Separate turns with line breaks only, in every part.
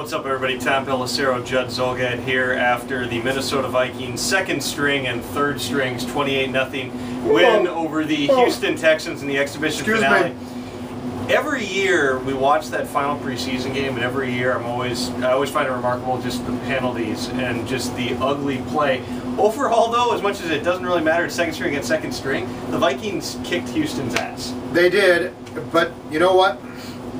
What's up, everybody? Tom Pelissero and Judd Zulgad here after the Minnesota Vikings second string and third strings 28-0 win over the Houston Texans in the exhibition finale. Every year we watch that final preseason game, and every year I always find it remarkable just the penalties and just the ugly play. Overall, though, as much as it doesn't really matter, it's second string against second string, the Vikings kicked Houston's ass.
They did, but you know what?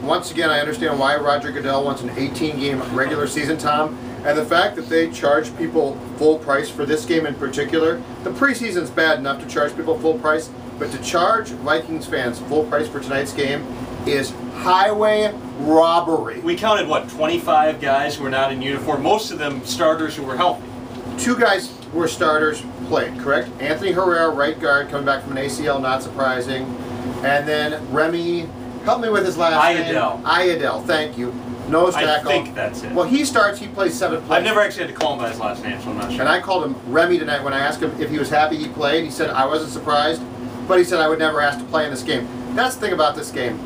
Once again, I understand why Roger Goodell wants an 18-game regular season, Tom. And the fact that they charge people full price for this game in particular, the preseason's bad enough to charge people full price, but to charge Vikings fans full price for tonight's game is highway robbery.
We counted, what, 25 guys who were not in uniform, most of them starters who were healthy.
2 guys were starters played, correct? Anthony Herrera, right guard, coming back from an ACL, not surprising. And then Remy, help me with his last name. Ayadel, thank you. Nose tackle.
I think that's it.
Well, he starts, he plays 7 plays.
I've never actually had to call him by his last name, so I'm not sure.
And I called him Remy tonight when I asked him if he was happy he played. He said, I wasn't surprised, but he said I would never ask to play in this game. That's the thing about this game.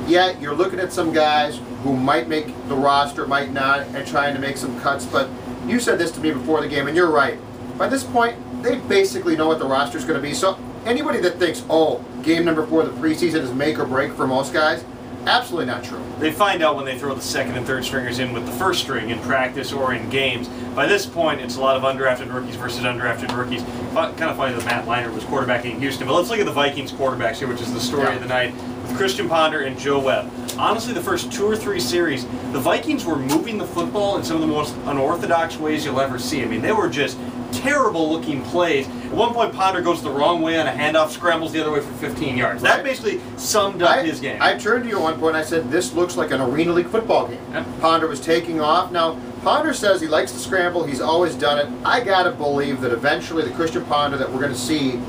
Yeah, you're looking at some guys who might make the roster, might not, and trying to make some cuts, but you said this to me before the game, and you're right. By this point, they basically know what the roster's going to be. So anybody that thinks, oh, game number 4 of the preseason is make or break for most guys, absolutely not true.
They find out when they throw the second and third stringers in with the first string in practice or in games. By this point, it's a lot of undrafted rookies versus undrafted rookies. Kind of funny that Matt Leinart was quarterbacking Houston. But let's look at the Vikings quarterbacks here, which is the story of the night, with Christian Ponder and Joe Webb. Honestly, the first 2 or 3 series, the Vikings were moving the football in some of the most unorthodox ways you'll ever see. I mean, they were just terrible-looking plays. At one point, Ponder goes the wrong way on a handoff, scrambles the other way for 15 yards. That basically summed up his game.
I turned to you at one point and I said, this looks like an Arena League football game. Yeah. Ponder was taking off. Now, Ponder says he likes to scramble. He's always done it. I got to believe that eventually the Christian Ponder that we're going to see,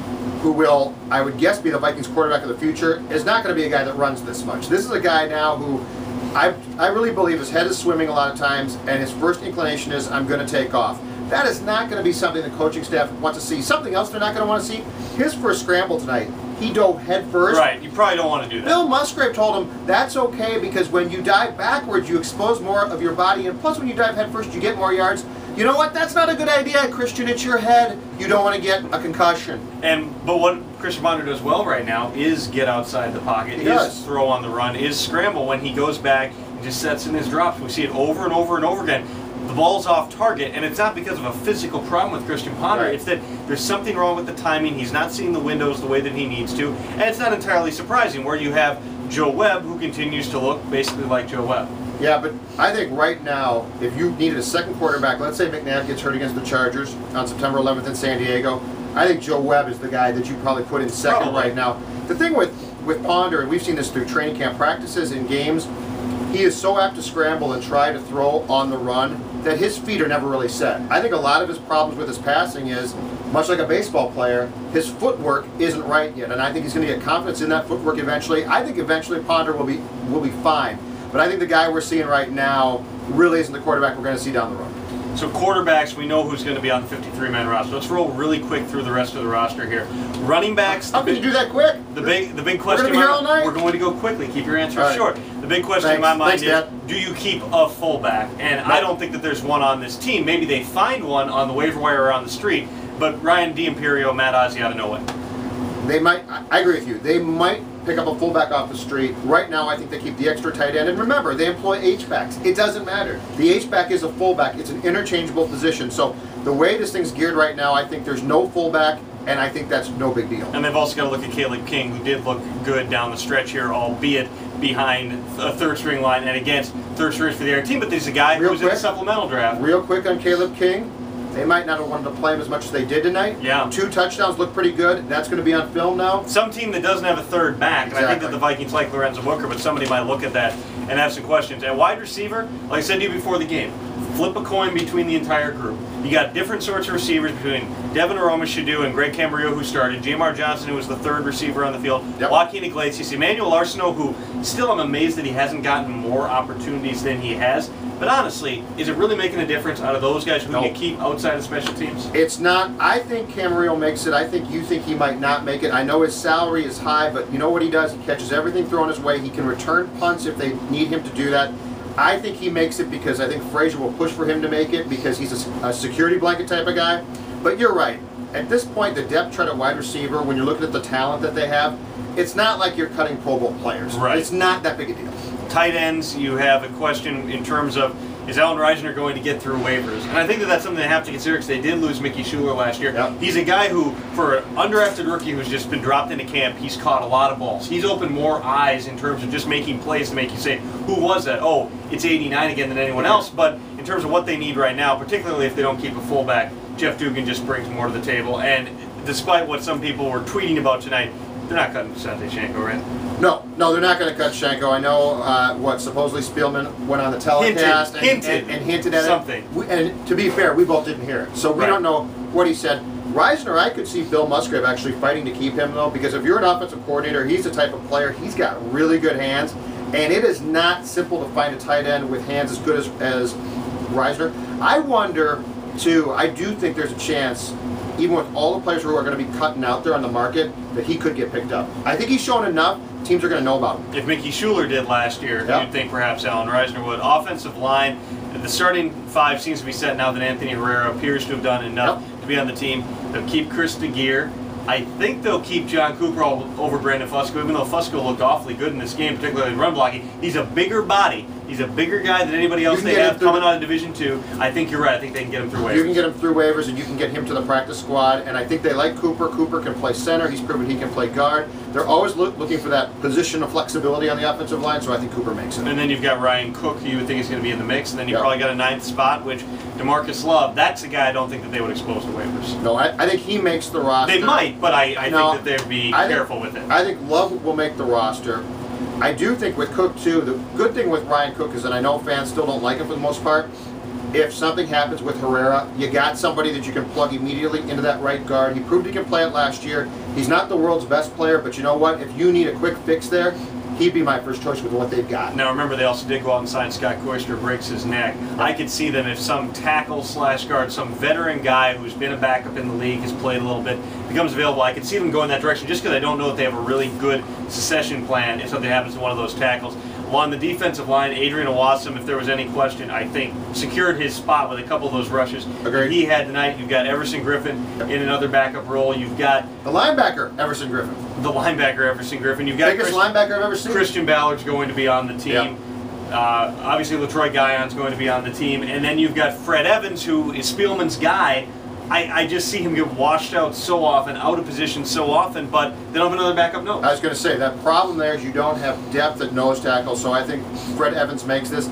who will, I would guess, be the Vikings quarterback of the future, is not going to be a guy that runs this much. This is a guy now who I really believe his head is swimming a lot of times, and his first inclination is, I'm going to take off. That is not going to be something the coaching staff wants to see. Something else they're not going to want to see. His first scramble tonight, he dove head first.
Right, you probably don't want to do that.
Bill Musgrave told him that's okay because when you dive backwards, you expose more of your body, and plus when you dive head first, you get more yards. You know what? That's not a good idea, Christian. It's your head. You don't want to get a concussion.
But what Christian Ponder does well right now is get outside the pocket, is throw on the run, is scramble when he goes back and just sets in his drops. We see it over and over and over again. The ball's off target, and it's not because of a physical problem with Christian Ponder. Right. It's that there's something wrong with the timing. He's not seeing the windows the way that he needs to, and it's not entirely surprising where you have Joe Webb, who continues to look basically like Joe Webb.
Yeah, but I think right now, if you needed a second quarterback, let's say McNabb gets hurt against the Chargers on September 11th in San Diego, I think Joe Webb is the guy that you probably put in second right now. The thing with Ponder, and we've seen this through training camp practices and games, he is so apt to scramble and try to throw on the run that his feet are never really set. I think a lot of his problems with his passing is, much like a baseball player, his footwork isn't right yet, and I think he's going to get confidence in that footwork eventually. I think eventually Ponder will be fine, but I think the guy we're seeing right now really isn't the quarterback we're going to see down the road.
So quarterbacks, we know who's going to be on the 53-man roster. Let's roll really quick through the rest of the roster here. Running backs.
How can you do that quick?
The big question.
We're going to be here all night.
We're going to go quickly. Keep your answers short. The big question in my mind is, do you keep a fullback? And I don't think that there's one on this team. Maybe they find one on the waiver wire or on the street, but Ryan D'Imperio, Matt Ozzie out of nowhere.
They might, I agree with you, they might pick up a fullback off the street. Right now, I think they keep the extra tight end. And remember, they employ H-backs. It doesn't matter. The H-back is a fullback. It's an interchangeable position. So the way this thing's geared right now, I think there's no fullback, and I think that's no big deal.
And they've also got to look at Caitlyn King, who did look good down the stretch here, albeit behind a third-string line and against third strings for the other team. But there's a guy who was in the supplemental draft.
Real quick on Caitlyn King. They might not have wanted to play him as much as they did tonight.
Yeah.
2 touchdowns look pretty good. That's going to be on film now.
Some team that doesn't have a third back, and I think that the Vikings like Lorenzo Booker, but somebody might look at that and have some questions. At wide receiver, like I said to you before the game, flip a coin between the entire group. You got different sorts of receivers between Devin Aroma-Shadu and Greg Cambrio, who started, Jamar Johnson, who was the third receiver on the field, Joaquin Iglesias, Emmanuel Arsenault, who still I'm amazed that he hasn't gotten more opportunities than he has. But honestly, is it really making a difference out of those guys who you keep outside of special teams?
It's not. I think Camarillo makes it. I think you think he might not make it. I know his salary is high, but you know what he does? He catches everything thrown his way. He can return punts if they need him to do that. I think he makes it because I think Frazier will push for him to make it because he's a security blanket type of guy. But you're right. At this point, the depth chart at wide receiver, when you're looking at the talent that they have, it's not like you're cutting Pro Bowl players.
Right.
It's not that big a deal.
Tight ends, you have a question in terms of, is Alan Reisner going to get through waivers? And I think that that's something they have to consider because they did lose Mickey Schuler last year.
Yep.
He's a guy who, for an undrafted rookie who's just been dropped into camp, he's caught a lot of balls. He's opened more eyes in terms of just making plays to make you say, who was that? Oh, it's 89 again than anyone else. But in terms of what they need right now, particularly if they don't keep a fullback, Jeff Dugan just brings more to the table. And despite what some people were tweeting about tonight, they're not cutting Sante Shanko, right?
No, they're not going to cut Shanko. I know supposedly Spielman went on the telecast and hinted at
something.
And to be fair, we both didn't hear it. So we don't know what he said. Reisner, I could see Bill Musgrave actually fighting to keep him, though, because if you're an offensive coordinator, he's the type of player, he's got really good hands, and it is not simple to find a tight end with hands as good as Reisner. I wonder, too, I do think there's a chance, even with all the players who are going to be cutting out there on the market, that he could get picked up. I think he's shown enough. Teams are going to know about him.
If Mickey Schuler did last year, you'd think perhaps Alan Reisner would. Offensive line, the starting five seems to be set now that Anthony Herrera appears to have done enough to be on the team. They'll keep Chris DeGear. I think they'll keep John Cooper over Brandon Fusco, even though Fusco looked awfully good in this game, particularly in run blocking. He's a bigger body. He's a bigger guy than anybody else they have coming out of Division II. I think you're right. I think they can get him through waivers.
You can get him through waivers, and you can get him to the practice squad. And I think they like Cooper. Cooper can play center. He's proven he can play guard. They're always looking for that position of flexibility on the offensive line, so I think Cooper makes it.
And then you've got Ryan Cook, who you would think is going to be in the mix. And then you've probably got a ninth spot, which DeMarcus Love, that's a guy I don't think that they would expose to waivers.
No, I think he makes the roster.
They might, but I think that they'd be careful with it.
I think Love will make the roster. I do think with Cook, too, the good thing with Ryan Cook is that I know fans still don't like him for the most part. If something happens with Herrera, you got somebody that you can plug immediately into that right guard. He proved he can play it last year. He's not the world's best player, but you know what? If you need a quick fix there, he'd be my first choice with what they've got.
Now remember, they also did go out and sign Scott Koister, breaks his neck. I could see them if some tackle/guard, some veteran guy who's been a backup in the league, has played a little bit, becomes available. I could see them going that direction just because I don't know that they have a really good succession plan if something happens to one of those tackles. Along the defensive line, Adrian Owasam, if there was any question, I think secured his spot with a couple of those rushes that he had tonight. You've got Everson Griffin in another backup role. You've got
the linebacker, Everson Griffin.
The linebacker, Everson Griffin. You've got
biggest linebacker I've ever seen.
Christian Ballard's going to be on the team. Obviously, LaTroy Guyon's going to be on the team. And then you've got Fred Evans, who is Spielman's guy. I just see him get washed out so often, out of position so often, but they don't have another backup nose.
I was going to say, that problem there is you don't have depth at nose tackle, so I think Fred Evans makes this.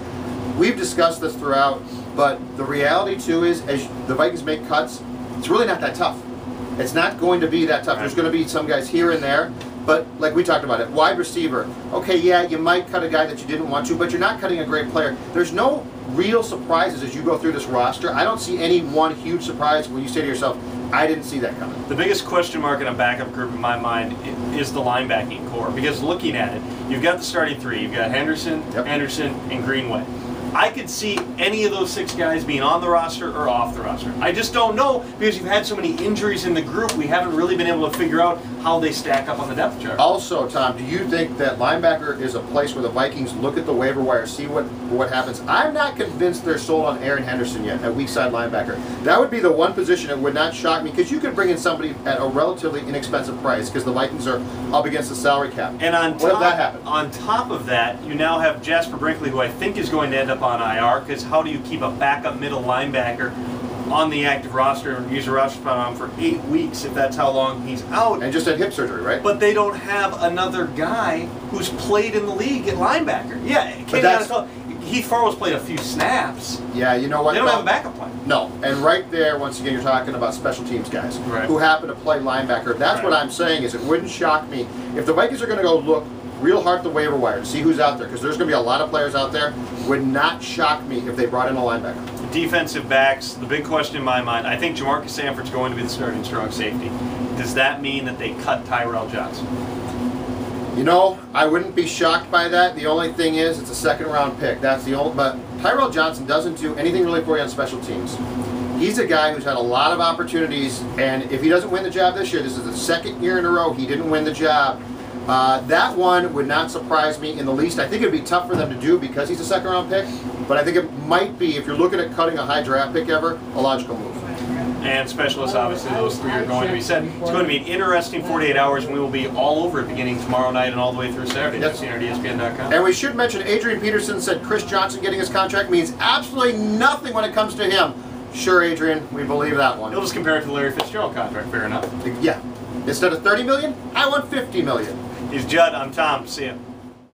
We've discussed this throughout, but the reality, too, is as the Vikings make cuts, it's really not that tough. It's not going to be that tough. There's going to be some guys here and there, but like we talked about it, wide receiver, okay, yeah, you might cut a guy that you didn't want to, but you're not cutting a great player. There's no real surprises as you go through this roster. I don't see any one huge surprise when you say to yourself, I didn't see that coming.
The biggest question mark in a backup group in my mind is the linebacking core, because looking at it, you've got the starting three. You've got Henderson, Anderson, and Greenway. I could see any of those six guys being on the roster or off the roster. I just don't know because you've had so many injuries in the group. We haven't really been able to figure out how they stack up on the depth chart.
Also, Tom, do you think that linebacker is a place where the Vikings look at the waiver wire, see what happens? I'm not convinced they're sold on Aaron Henderson yet, at weak side linebacker. That would be the one position that would not shock me because you could bring in somebody at a relatively inexpensive price because the Vikings are up against the salary cap.
And
what if that happened?
On top of that, you now have Jasper Brinkley, who I think is going to end up on IR, because how do you keep a backup middle linebacker on the active roster and use a roster spot on for 8 weeks if that's how long he's out?
And just had hip surgery, right?
But they don't have another guy who's played in the league at linebacker. Yeah, Heath Farwell's played a few snaps.
Yeah, you know what?
They don't have a backup plan.
No, and right there, once again, you're talking about special teams guys who happen to play linebacker. That's what I'm saying is it wouldn't shock me if the Vikings are going to go look real hard at the waiver wire to see who's out there, because there's going to be a lot of players out there. Would not shock me if they brought in a linebacker.
Defensive backs, the big question in my mind, I think Jamarcus Sanford's going to be the starting strong safety. Does that mean that they cut Tyrell Johnson?
You know, I wouldn't be shocked by that. The only thing is, it's a second-round pick. That's the only. But Tyrell Johnson doesn't do anything really for you on special teams. He's a guy who's had a lot of opportunities, and if he doesn't win the job this year, this is the second year in a row he didn't win the job. That one would not surprise me in the least. I think it'd be tough for them to do because he's a second-round pick, but I think it might be, if you're looking at cutting a high draft pick ever, a logical move.
And specialists, obviously, those three are going to be set. It's going to be an interesting 48 hours, and we will be all over it beginning tomorrow night and all the way through Saturday.
Yep.
ESPN.com.
And we should mention, Adrian Peterson said Chris Johnson getting his contract means absolutely nothing when it comes to him. Sure, Adrian, we believe that one.
He'll just compare it to the Larry Fitzgerald contract, fair enough.
Yeah. Instead of $30 million, I want $50 million.
He's Judd, I'm Tom. See ya.